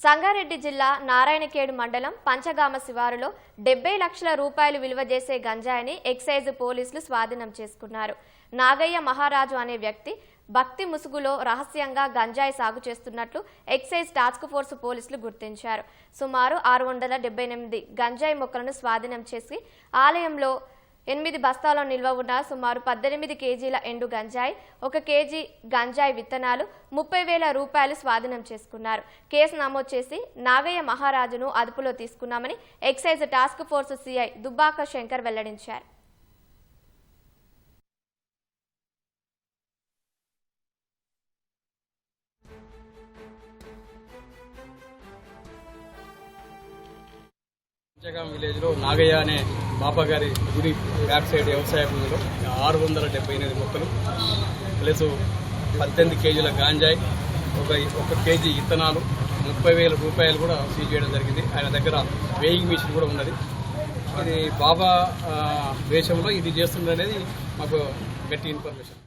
సంగారెడ్డి జిల్లా నారాయణఖేడ్ మండలం పంచగామ శివారులో 70 లక్షల రూపాయలు విలువ చేసే గంజాయిని ఎక్సైజ్ పోలీసులు స్వాధీనం చేసుకున్నారు. నాగయ్య మహారాజు అనే వ్యక్తి భక్తి ముసుగులో రహస్యంగా గంజాయి సాగు చేస్తున్నట్లు ఎక్సైజ్ టాస్క్ ఫోర్స్ పోలీసులు గుర్తించారు. సుమారు 678 గంజాయి మొక్కలను స్వాధీనం చేసి ఆలయంలో 8 బస్తాల నిల్వ ఉన్న సుమారు 18 కేజీల ఎండు గంజాయి, 1 కేజీ గంజాయి విత్తనాలు, 30,000 రూపాయలు స్వాధీనం చేసుకున్నారు. కేసు నమోదు చేసి నాగయ్య మహారాజును అదుపులో తీసుకున్నామని excise task force CI Dubbaka Shankar వెల్లడించారు. పంచగామ విలేజ్ లో నాగయ్య అనే బాబా గారి గుడి బ్యాక్ సైడ్ వ్యవసాయ భూమిలో 678 మొక్కలు ప్లస్ 18 కేజీల గాంజాయి, 1 కేజీ ఇత్తనాలు, 30,000 రూపాయలు కూడా సీజ్ చేయడం జరిగింది. ఆయన దగ్గర వేయింగ్ మిషన్ కూడా ఉన్నది. ఇది బాబా వేషంలో ఇది చేస్తుందనేది మాకు గట్టి ఇన్ఫర్మేషన్.